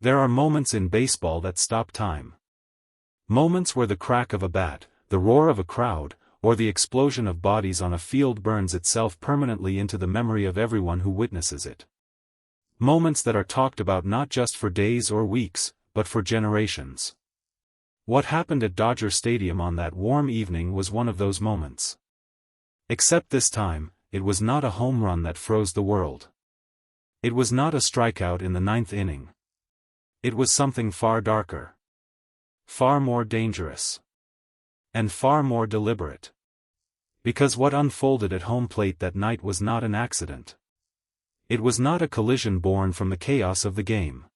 There are moments in baseball that stop time. Moments where the crack of a bat, the roar of a crowd, or the explosion of bodies on a field burns itself permanently into the memory of everyone who witnesses it. Moments that are talked about not just for days or weeks, but for generations. What happened at Dodger Stadium on that warm evening was one of those moments. Except this time, it was not a home run that froze the world. It was not a strikeout in the ninth inning. It was something far darker. Far more dangerous. And far more deliberate. Because what unfolded at home plate that night was not an accident. It was not a collision born from the chaos of the game.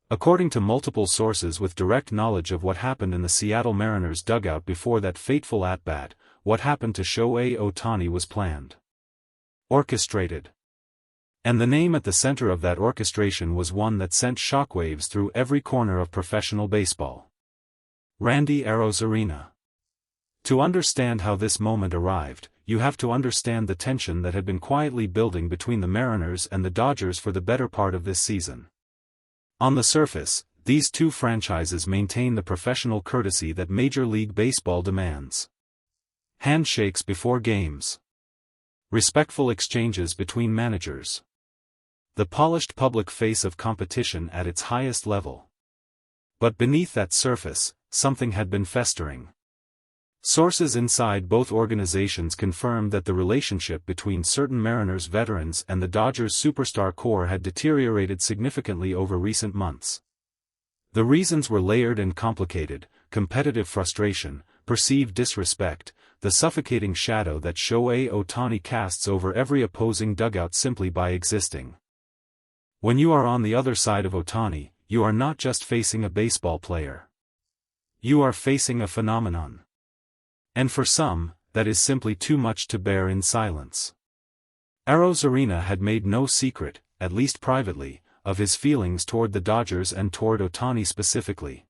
According to multiple sources with direct knowledge of what happened in the Seattle Mariners dugout before that fateful at-bat, what happened to Shohei Ohtani was planned. Orchestrated. And the name at the center of that orchestration was one that sent shockwaves through every corner of professional baseball. Randy Arozarena. To understand how this moment arrived, you have to understand the tension that had been quietly building between the Mariners and the Dodgers for the better part of this season. On the surface, these two franchises maintain the professional courtesy that Major League Baseball demands. Handshakes before games. Respectful exchanges between managers. The polished public face of competition at its highest level. But beneath that surface, something had been festering. Sources inside both organizations confirmed that the relationship between certain Mariners veterans and the Dodgers superstar core had deteriorated significantly over recent months. The reasons were layered and complicated: competitive frustration, perceived disrespect, the suffocating shadow that Shohei Ohtani casts over every opposing dugout simply by existing. When you are on the other side of Ohtani, you are not just facing a baseball player. You are facing a phenomenon. And for some, that is simply too much to bear in silence. Arozarena had made no secret, at least privately, of his feelings toward the Dodgers and toward Ohtani specifically.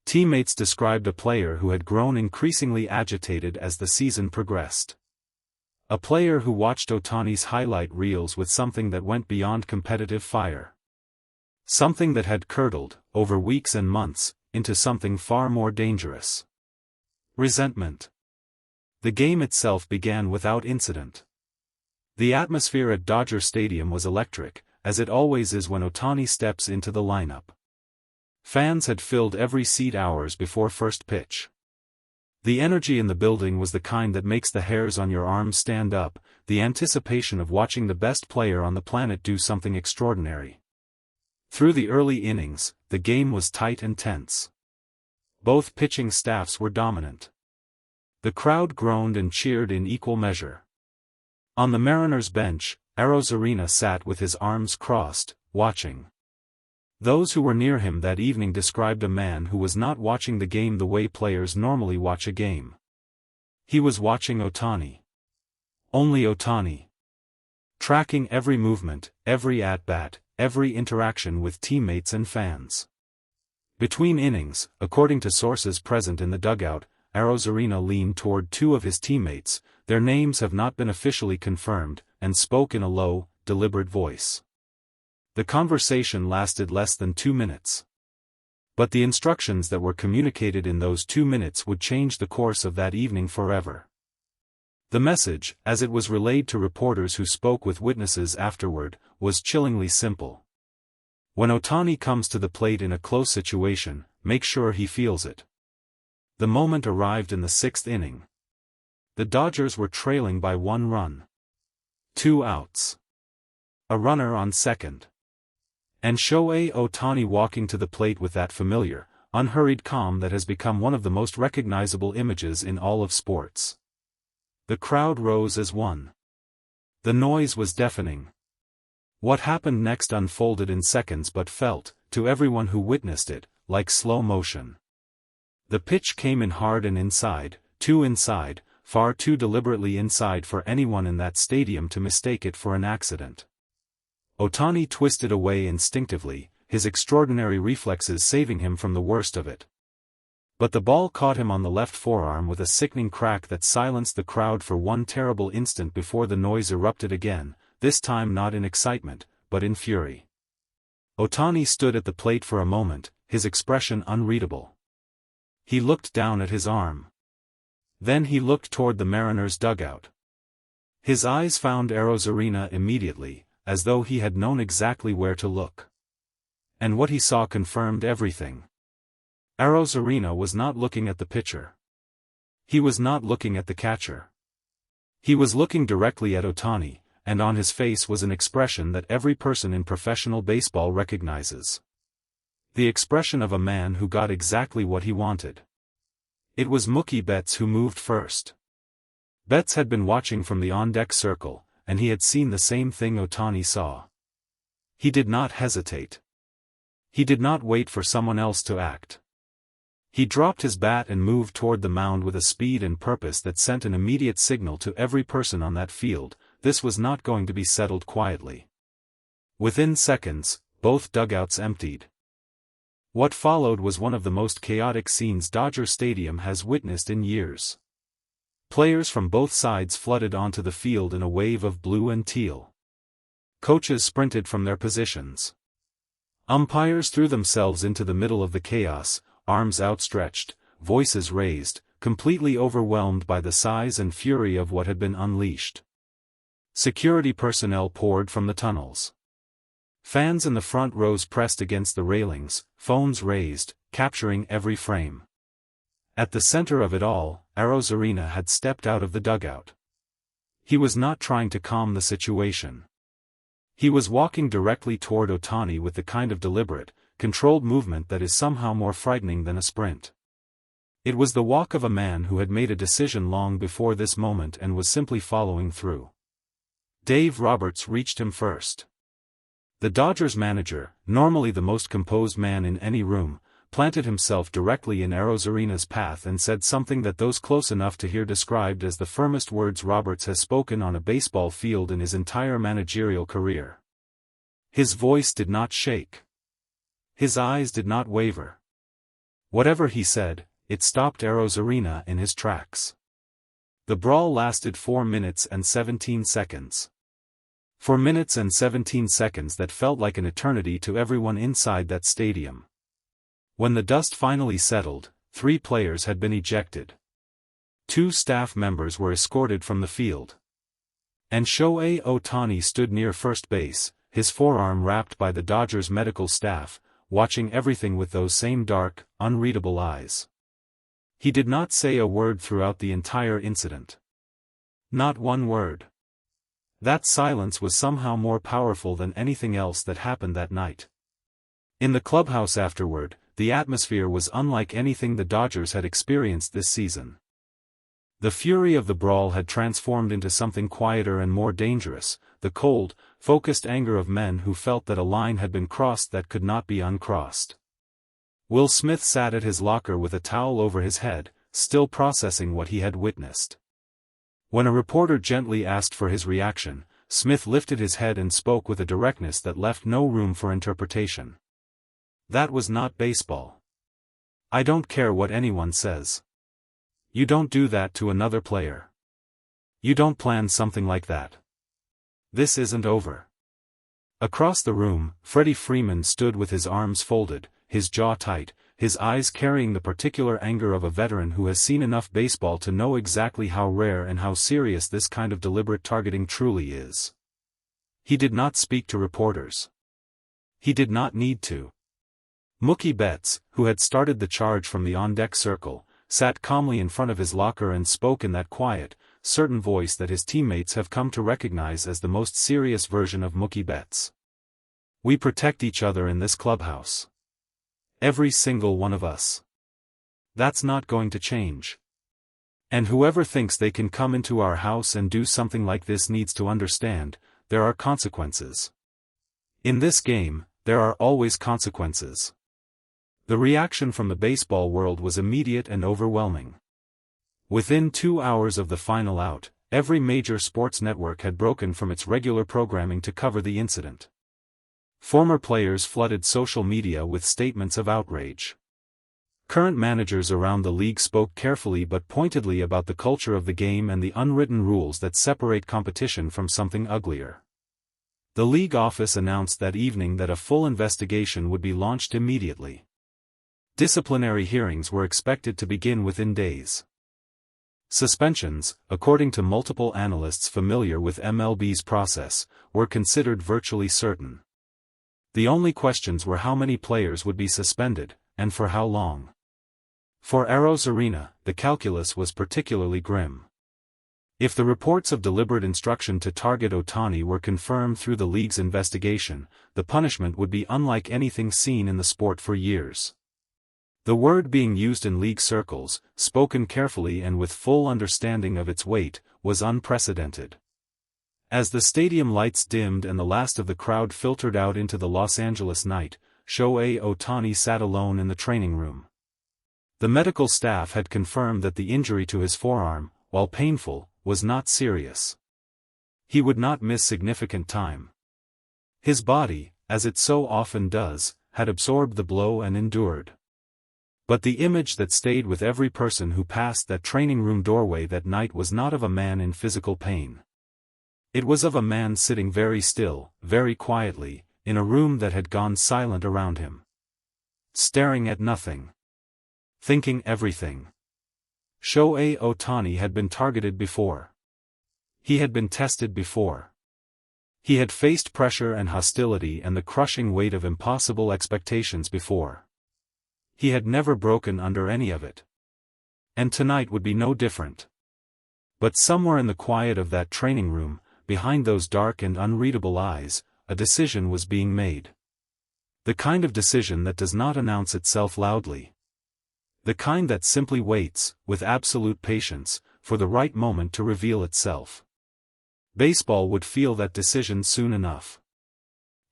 Teammates described a player who had grown increasingly agitated as the season progressed. A player who watched Ohtani's highlight reels with something that went beyond competitive fire. Something that had curdled, over weeks and months, into something far more dangerous. Resentment. The game itself began without incident. The atmosphere at Dodger Stadium was electric, as it always is when Ohtani steps into the lineup. Fans had filled every seat hours before first pitch. The energy in the building was the kind that makes the hairs on your arms stand up, the anticipation of watching the best player on the planet do something extraordinary. Through the early innings, the game was tight and tense. Both pitching staffs were dominant. The crowd groaned and cheered in equal measure. On the Mariners' bench, Arozarena sat with his arms crossed, watching. Those who were near him that evening described a man who was not watching the game the way players normally watch a game. He was watching Ohtani. Only Ohtani. Tracking every movement, every at-bat, every interaction with teammates and fans. Between innings, according to sources present in the dugout, Arozarena leaned toward two of his teammates, their names have not been officially confirmed, and spoke in a low, deliberate voice. The conversation lasted less than 2 minutes. But the instructions that were communicated in those 2 minutes would change the course of that evening forever. The message, as it was relayed to reporters who spoke with witnesses afterward, was chillingly simple. When Ohtani comes to the plate in a close situation, make sure he feels it. The moment arrived in the 6th inning. The Dodgers were trailing by 1 run. 2 outs. A runner on second. And Shohei Ohtani walking to the plate with that familiar, unhurried calm that has become one of the most recognizable images in all of sports. The crowd rose as one. The noise was deafening. What happened next unfolded in seconds but felt, to everyone who witnessed it, like slow motion. The pitch came in hard and inside, too inside, far too deliberately inside for anyone in that stadium to mistake it for an accident. Ohtani twisted away instinctively, his extraordinary reflexes saving him from the worst of it. But the ball caught him on the left forearm with a sickening crack that silenced the crowd for one terrible instant before the noise erupted again, this time not in excitement, but in fury. Ohtani stood at the plate for a moment, his expression unreadable. He looked down at his arm. Then he looked toward the Mariners' dugout. His eyes found Arozarena immediately, as though he had known exactly where to look. And what he saw confirmed everything. Arozarena was not looking at the pitcher. He was not looking at the catcher. He was looking directly at Ohtani, and on his face was an expression that every person in professional baseball recognizes. The expression of a man who got exactly what he wanted. It was Mookie Betts who moved first. Betts had been watching from the on-deck circle, and he had seen the same thing Ohtani saw. He did not hesitate. He did not wait for someone else to act. He dropped his bat and moved toward the mound with a speed and purpose that sent an immediate signal to every person on that field: this was not going to be settled quietly. Within seconds, both dugouts emptied. What followed was one of the most chaotic scenes Dodger Stadium has witnessed in years. Players from both sides flooded onto the field in a wave of blue and teal. Coaches sprinted from their positions. Umpires threw themselves into the middle of the chaos, arms outstretched, voices raised, completely overwhelmed by the size and fury of what had been unleashed. Security personnel poured from the tunnels. Fans in the front rows pressed against the railings, phones raised, capturing every frame. At the center of it all, Arozarena had stepped out of the dugout. He was not trying to calm the situation. He was walking directly toward Ohtani with the kind of deliberate, controlled movement that is somehow more frightening than a sprint. It was the walk of a man who had made a decision long before this moment and was simply following through. Dave Roberts reached him first. The Dodgers manager, normally the most composed man in any room, planted himself directly in Arozarena's path and said something that those close enough to hear described as the firmest words Roberts has spoken on a baseball field in his entire managerial career. His voice did not shake. His eyes did not waver. Whatever he said, it stopped Arozarena in his tracks. The brawl lasted 4 minutes and 17 seconds. 4 minutes and 17 seconds that felt like an eternity to everyone inside that stadium. When the dust finally settled, 3 players had been ejected. 2 staff members were escorted from the field. And Shohei Ohtani stood near first base, his forearm wrapped by the Dodgers medical staff, watching everything with those same dark, unreadable eyes. He did not say a word throughout the entire incident. Not one word. That silence was somehow more powerful than anything else that happened that night. In the clubhouse afterward, the atmosphere was unlike anything the Dodgers had experienced this season. The fury of the brawl had transformed into something quieter and more dangerous, the cold, focused anger of men who felt that a line had been crossed that could not be uncrossed. Will Smith sat at his locker with a towel over his head, still processing what he had witnessed. When a reporter gently asked for his reaction, Smith lifted his head and spoke with a directness that left no room for interpretation. That was not baseball. I don't care what anyone says. You don't do that to another player. You don't plan something like that. This isn't over. Across the room, Freddie Freeman stood with his arms folded, his jaw tight, his eyes carrying the particular anger of a veteran who has seen enough baseball to know exactly how rare and how serious this kind of deliberate targeting truly is. He did not speak to reporters. He did not need to. Mookie Betts, who had started the charge from the on-deck circle, sat calmly in front of his locker and spoke in that quiet, certain voice that his teammates have come to recognize as the most serious version of Mookie Betts. We protect each other in this clubhouse. Every single one of us. That's not going to change. And whoever thinks they can come into our house and do something like this needs to understand, there are consequences. In this game, there are always consequences. The reaction from the baseball world was immediate and overwhelming. Within 2 hours of the final out, every major sports network had broken from its regular programming to cover the incident. Former players flooded social media with statements of outrage. Current managers around the league spoke carefully but pointedly about the culture of the game and the unwritten rules that separate competition from something uglier. The league office announced that evening that a full investigation would be launched immediately. Disciplinary hearings were expected to begin within days. Suspensions, according to multiple analysts familiar with MLB's process, were considered virtually certain. The only questions were how many players would be suspended, and for how long. For Arozarena, the calculus was particularly grim. If the reports of deliberate instruction to target Ohtani were confirmed through the league's investigation, the punishment would be unlike anything seen in the sport for years. The word being used in league circles, spoken carefully and with full understanding of its weight, was unprecedented. As the stadium lights dimmed and the last of the crowd filtered out into the Los Angeles night, Shohei Ohtani sat alone in the training room. The medical staff had confirmed that the injury to his forearm, while painful, was not serious. He would not miss significant time. His body, as it so often does, had absorbed the blow and endured. But the image that stayed with every person who passed that training room doorway that night was not of a man in physical pain. It was of a man sitting very still, very quietly, in a room that had gone silent around him. Staring at nothing. Thinking everything. Shohei Ohtani had been targeted before. He had been tested before. He had faced pressure and hostility and the crushing weight of impossible expectations before. He had never broken under any of it. And tonight would be no different. But somewhere in the quiet of that training room, behind those dark and unreadable eyes, a decision was being made. The kind of decision that does not announce itself loudly. The kind that simply waits, with absolute patience, for the right moment to reveal itself. Baseball would feel that decision soon enough.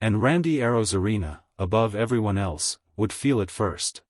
And Randy Arozarena, above everyone else, would feel it first.